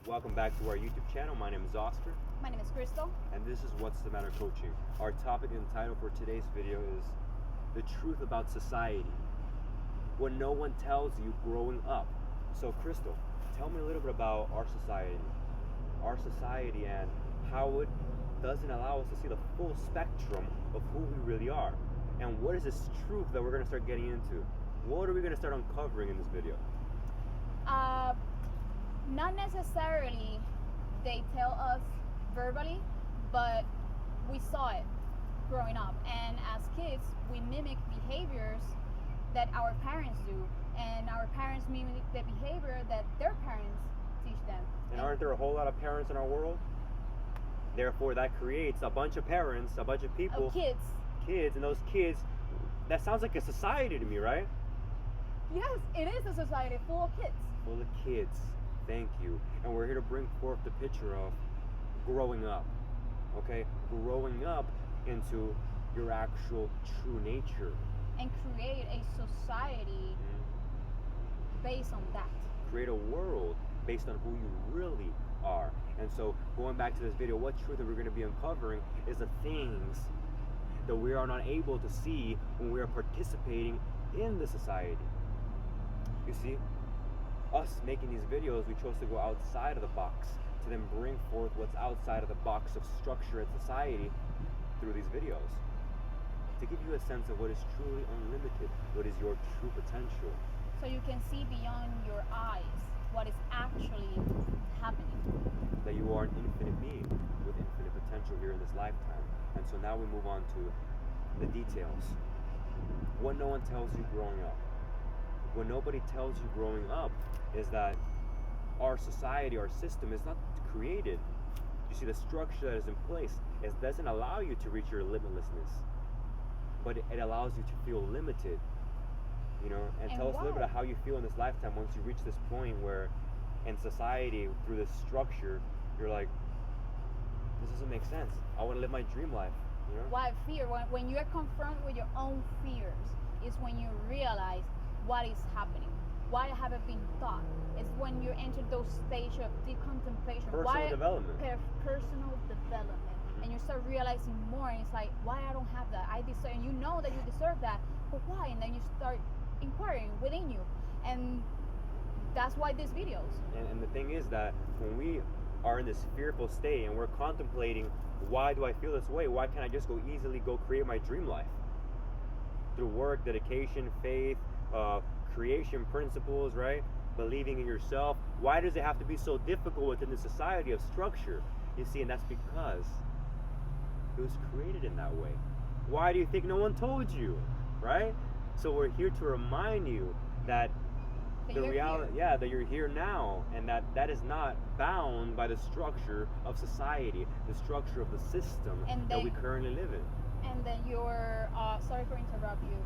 Welcome back to our YouTube channel. My name is Oscar. My name is Crystal. And this is What's the Matter Coaching. Our topic and title for today's video is the truth about society. What no one tells you growing up. So Crystal, tell me a little bit about our society. Our society and how it doesn't allow us to see the full spectrum of who we really are. And what is this truth that we're going to start getting into? What are we going to start uncovering in this video? Not necessarily they tell us verbally, but we saw it growing up. And as kids, we mimic behaviors that our parents do. And our parents mimic the behavior that their parents teach them. And aren't there a whole lot of parents in our world? Therefore, that creates a bunch of parents, a bunch of people. Kids. Kids, and those kids, that sounds like a society to me, right? Yes, it is a society full of kids. Full of kids. Thank you. And we're here to bring forth the picture of growing up. Okay? Growing up into your actual true nature. And create a society based on that. Create a world based on who you really are. And so, going back to this video, what truth that we're going to be uncovering is the things that we are not able to see when we are participating in the society. You see, us making these videos, we chose to go outside of the box to then bring forth what's outside of the box of structure and society through these videos. To give you a sense of what is truly unlimited, what is your true potential. So you can see beyond your eyes what is actually happening. That you are an infinite being with infinite potential here in this lifetime. And so now we move on to the details. What no one tells you growing up. What nobody tells you growing up is that our society, our system is not created. You see, the structure that is in place, it doesn't allow you to reach your limitlessness, but it allows you to feel limited. You know, and tell us a little bit of how you feel in this lifetime once you reach this point where in society, through this structure, you're like, this doesn't make sense. I want to live my dream life. You know? Why fear? When you are confronted with your own fears, is when you realize what is happening. Why have it been thought? It's when you enter those stages of deep contemplation. Personal development. Personal development. Mm-hmm. And you start realizing more, and it's like, why I don't have that? I deserve, and you know that you deserve that, but why? And then you start inquiring within you. And that's why these videos. And the thing is that when we are in this fearful state and we're contemplating, why do I feel this way? Why can't I just easily go create my dream life? Through work, dedication, faith, creation principles, right? Believing in yourself. Why does it have to be so difficult within the society of structure? You see, and that's because it was created in that way. Why do you think no one told you, right? So we're here to remind you that the reality, that you're here now, and that is not bound by the structure of society, the structure of the system that we currently live in. And then your, sorry for interrupt you,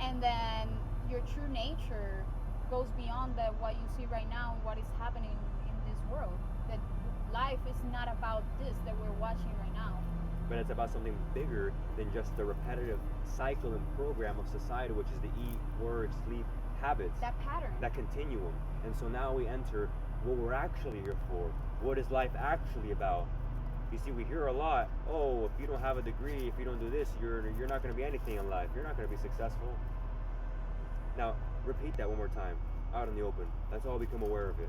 and then your true nature goes beyond what you see right now, what is happening in this world. That life is not about this that we're watching right now. But it's about something bigger than just the repetitive cycle and program of society, which is the eat, work, sleep, habits. That pattern. That continuum. And so now we enter what we're actually here for. What is life actually about? You see, we hear a lot, oh, if you don't have a degree, if you don't do this, you're not going to be anything in life. You're not going to be successful. Now, repeat that one more time, out in the open. Let's all become aware of it.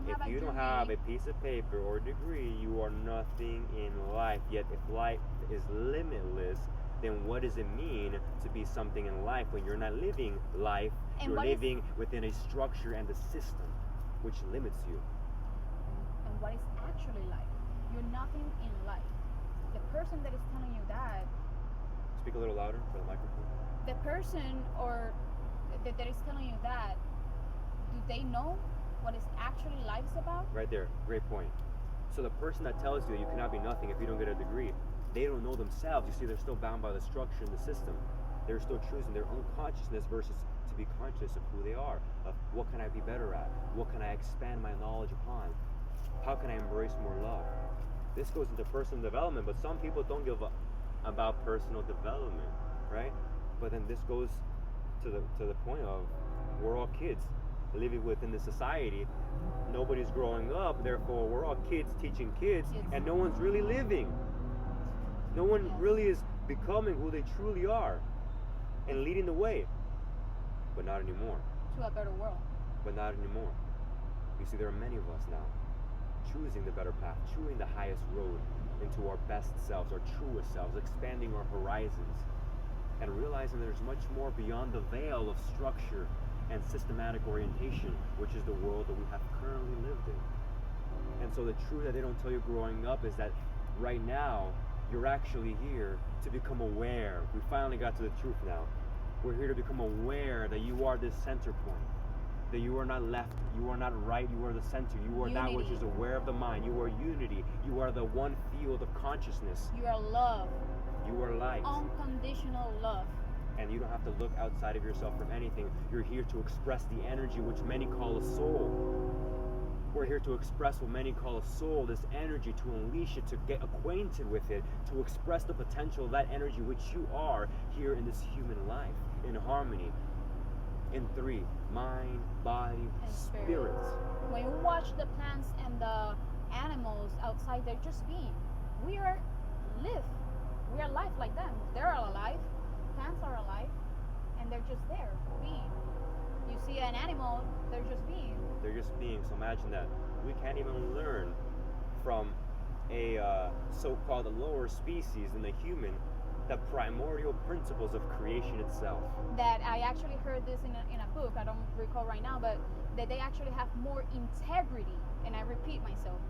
If you don't have a piece of paper or degree, you are nothing in life. Yet if life is limitless, then what does it mean to be something in life when you're not living life? And you're living within a structure and a system which limits you. And what is actually life? You're nothing in life. The person that is telling you that... Speak a little louder for the microphone. The person that is telling you that, do they know what is actually life is about? Right there, great point. So the person that tells you that you cannot be nothing if you don't get a degree, they don't know themselves. You see, they're still bound by the structure and the system. They're still choosing their own consciousness versus to be conscious of who they are, of what can I be better at, what can I expand my knowledge upon, how can I embrace more love. This goes into personal development, but some people don't give up about personal development, right? But then this goes to the point of we're all kids. living within the society. Nobody's growing up, therefore we're all kids teaching kids, and no one's really living. No one really is becoming who they truly are and leading the way. But not anymore. To a better world. But not anymore. You see, there are many of us now choosing the better path, choosing the highest road into our best selves, our truest selves, expanding our horizons, and realizing there's much more beyond the veil of structure and systematic orientation, which is the world that we have currently lived in. And so the truth that they don't tell you growing up is that right now, you're actually here to become aware. We finally got to the truth now. We're here to become aware that you are this center point. That you are not left, you are not right, you are the center. You are that which is aware of the mind. You are unity. You are the one field of consciousness. You are love. You are light. Unconditional love. And you don't have to look outside of yourself from anything. You're here to express the energy which many call a soul. We're here to express what many call a soul, this energy, to unleash it, to get acquainted with it, to express the potential of that energy which you are here in this human life, in harmony, in three: mind, body, and spirit. When you watch the plants and the animals outside, they're just being. We are life like them. They're alive. Plants are alive, and they're just there, being. You see an animal, they're just being. They're just being. So imagine that. We can't even learn from a so-called lower species than the human the primordial principles of creation itself. That I actually heard this in a book, I don't recall right now, but that they actually have more integrity, and I repeat myself,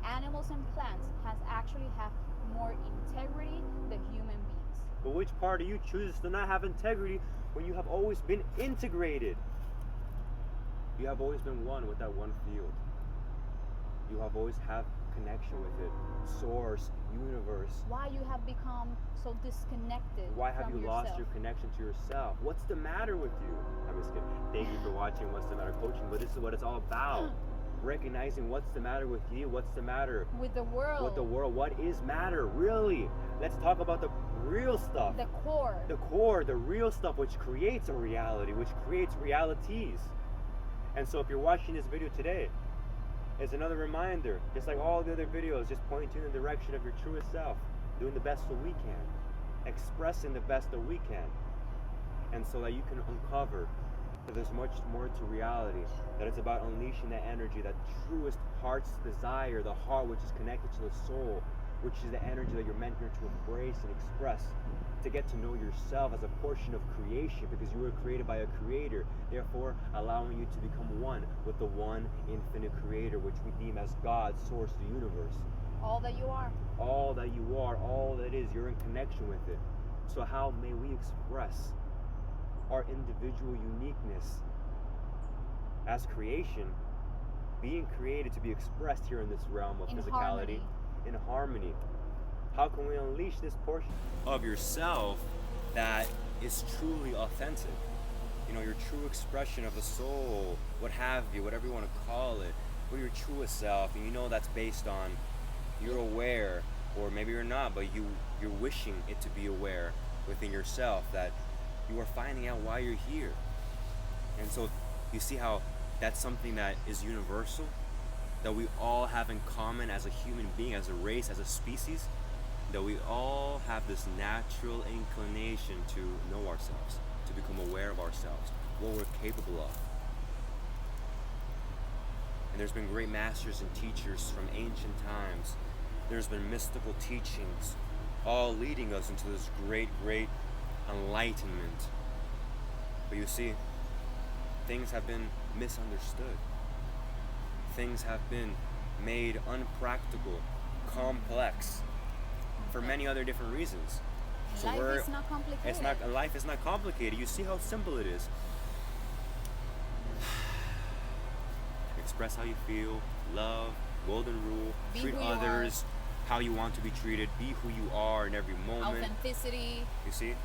animals and plants actually have more integrity than human beings. But which part of you chooses to not have integrity when you have always been integrated? You have always been one with that one field. You have always had connection with it. Source, universe. Why you have become so disconnected? Why have you yourself? lost your connection to yourself? What's the matter with you? I'm just kidding. Thank you for watching What's the Matter Coaching, but this is what it's all about. Recognizing what's the matter with you, what's the matter with the world. With the world, what is matter, really? Let's talk about the real stuff. The core. The core, the real stuff which creates a reality, which creates realities. And so if you're watching this video today, it's another reminder, just like all the other videos, just pointing in the direction of your truest self, doing the best that we can, expressing the best that we can, and so that you can uncover that there's much more to reality, that it's about unleashing that energy, that truest heart's desire, the heart which is connected to the soul, which is the energy that you're meant here to embrace and express, to get to know yourself as a portion of creation, because you were created by a creator, therefore allowing you to become one with the one infinite creator, which we deem as God, source, the universe. All that you are. All that you are, all that is, you're in connection with it. So how may we express our individual uniqueness as creation, being created to be expressed here in this realm of physicality, in harmony? How can we unleash this portion of yourself that is truly authentic? You know, your true expression of the soul, what have you, whatever you want to call it, or your truest self, and you know that's based on you're aware, or maybe you're not, but you're wishing it to be aware within yourself that you are finding out why you're here. And so you see how that's something that is universal, that we all have in common as a human being, as a race, as a species, that we all have this natural inclination to know ourselves, to become aware of ourselves, what we're capable of. And there's been great masters and teachers from ancient times. There's been mystical teachings, all leading us into this great, great enlightenment. But you see, things have been misunderstood. Things have been made unpractical, complex, for many other different reasons. Life is not complicated. Life is not complicated. You see how simple it is. Express how you feel, love, golden rule, treat others how you want to be treated, be who you are in every moment. Authenticity. You see?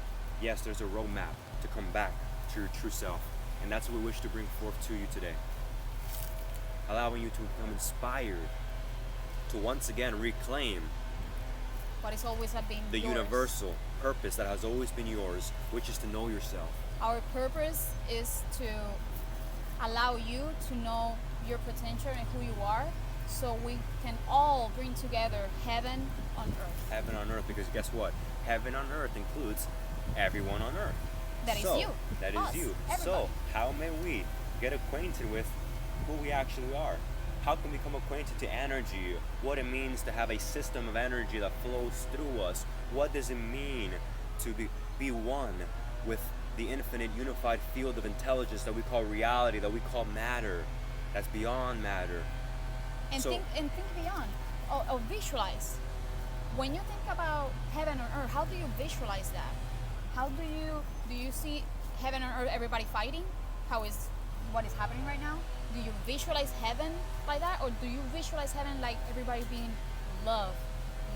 Yes, there's a roadmap to come back to your true self. And that's what we wish to bring forth to you today. Allowing you to become inspired to once again reclaim what has always been the yours. Universal purpose that has always been yours, which is to know yourself. Our purpose is to allow you to know your potential and who you are, so we can all bring together heaven on earth. Heaven on earth, because guess what? Heaven on earth includes everyone on earth. That is So, you. That is Us, you. everybody. So, how may we get acquainted with who we actually are? How can we become acquainted to energy? What it means to have a system of energy that flows through us? What does it mean to be one with the infinite unified field of intelligence that we call reality, that we call matter, that's beyond matter? And So- think beyond. Or visualize. When you think about heaven on earth, how do you visualize that? How do you see heaven on earth, everybody fighting? What is happening right now? Do you visualize heaven like that, or do you visualize heaven like everybody being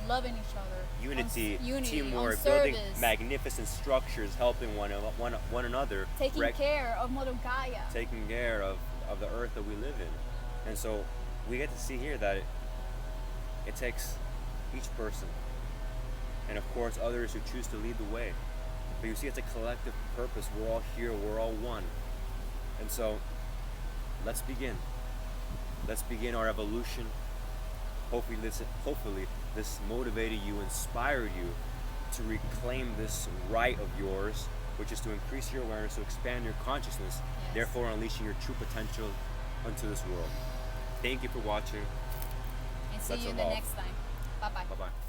loving each other, Unity, unity, teamwork, on building service, magnificent structures, helping one another, taking care of Mother Gaia? taking care of the earth that we live in. And so we get to see here that it takes each person, and of course others who choose to lead the way. But you see, it's a collective purpose. We're all here, we're all one. And so let's begin. Let's begin our evolution. Hopefully this motivated you, inspired you to reclaim this right of yours, which is to increase your awareness, to expand your consciousness, Yes. therefore unleashing your true potential onto this world. Thank you for watching. And see Let's you in the evolve. next time. Bye bye. Bye-bye.